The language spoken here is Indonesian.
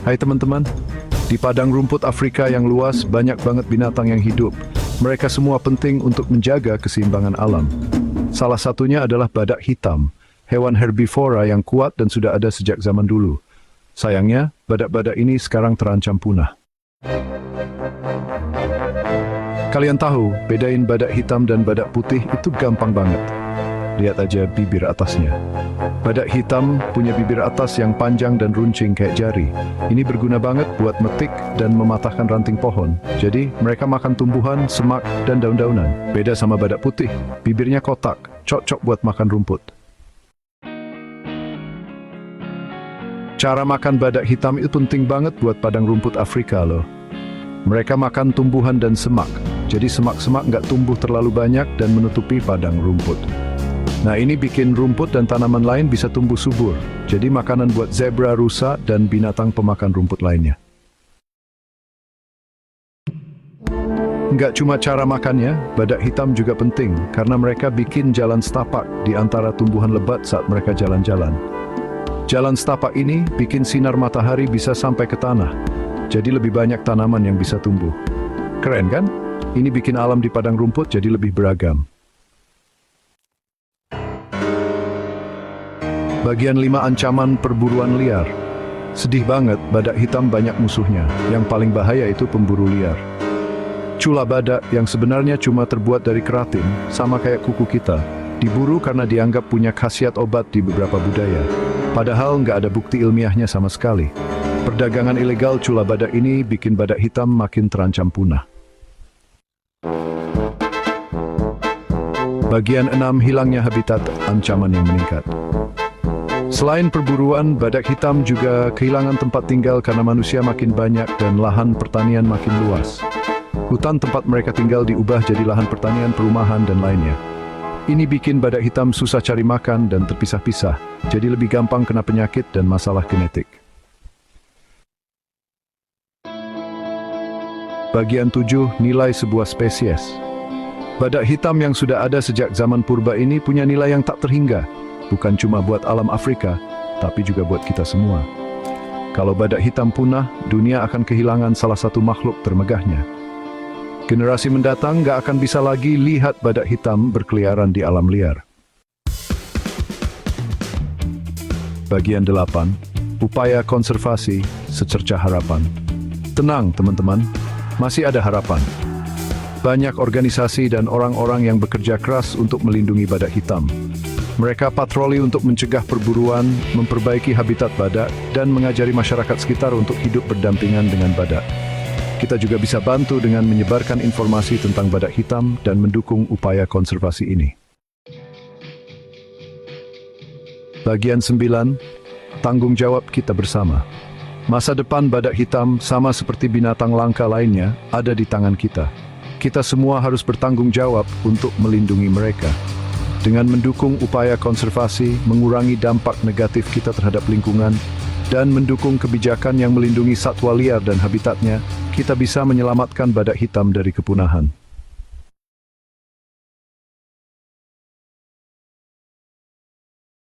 Hai teman-teman, di padang rumput Afrika yang luas banyak banget binatang yang hidup. Mereka semua penting untuk menjaga keseimbangan alam. Salah satunya adalah badak hitam, hewan herbivora yang kuat dan sudah ada sejak zaman dulu. Sayangnya, badak-badak ini sekarang terancam punah. Kalian tahu, bedain badak hitam dan badak putih itu gampang banget. Lihat aja bibir atasnya. Badak hitam punya bibir atas yang panjang dan runcing kayak jari. Ini berguna banget buat metik dan mematahkan ranting pohon. Jadi, mereka makan tumbuhan, semak, dan daun-daunan. Beda sama badak putih, bibirnya kotak, cocok buat makan rumput. Cara makan badak hitam itu penting banget buat padang rumput Afrika loh. Mereka makan tumbuhan dan semak. Jadi semak-semak nggak tumbuh terlalu banyak dan menutupi padang rumput. Nah, ini bikin rumput dan tanaman lain bisa tumbuh subur. Jadi makanan buat zebra, rusa, dan binatang pemakan rumput lainnya. Nggak cuma cara makannya, badak hitam juga penting karena mereka bikin jalan setapak di antara tumbuhan lebat saat mereka jalan-jalan. Jalan setapak ini bikin sinar matahari bisa sampai ke tanah. Jadi lebih banyak tanaman yang bisa tumbuh. Keren kan? Ini bikin alam di padang rumput jadi lebih beragam. Bagian 5 ancaman perburuan liar. Sedih banget, badak hitam banyak musuhnya. Yang paling bahaya itu pemburu liar. Cula badak yang sebenarnya cuma terbuat dari keratin, sama kayak kuku kita, diburu karena dianggap punya khasiat obat di beberapa budaya. Padahal nggak ada bukti ilmiahnya sama sekali. Perdagangan ilegal cula badak ini bikin badak hitam makin terancam punah. Bagian 6, hilangnya habitat, ancaman yang meningkat. Selain perburuan, badak hitam juga kehilangan tempat tinggal karena manusia makin banyak dan lahan pertanian makin luas. Hutan tempat mereka tinggal diubah jadi lahan pertanian, perumahan, dan lainnya. Ini bikin badak hitam susah cari makan dan terpisah-pisah, jadi lebih gampang kena penyakit dan masalah genetik. Bagian 7, nilai sebuah spesies. Badak hitam yang sudah ada sejak zaman purba ini punya nilai yang tak terhingga. Bukan cuma buat alam Afrika, tapi juga buat kita semua. Kalau badak hitam punah, dunia akan kehilangan salah satu makhluk termegahnya. Generasi mendatang nggak akan bisa lagi lihat badak hitam berkeliaran di alam liar. Bagian 8, upaya konservasi secerca harapan. Tenang teman-teman, masih ada harapan. Banyak organisasi dan orang-orang yang bekerja keras untuk melindungi badak hitam. Mereka patroli untuk mencegah perburuan, memperbaiki habitat badak, dan mengajari masyarakat sekitar untuk hidup berdampingan dengan badak. Kita juga bisa bantu dengan menyebarkan informasi tentang badak hitam dan mendukung upaya konservasi ini. Bagian 9, tanggung jawab kita bersama. Masa depan badak hitam, sama seperti binatang langka lainnya, ada di tangan kita. Kita semua harus bertanggung jawab untuk melindungi mereka. Dengan mendukung upaya konservasi, mengurangi dampak negatif kita terhadap lingkungan, dan mendukung kebijakan yang melindungi satwa liar dan habitatnya, kita bisa menyelamatkan badak hitam dari kepunahan.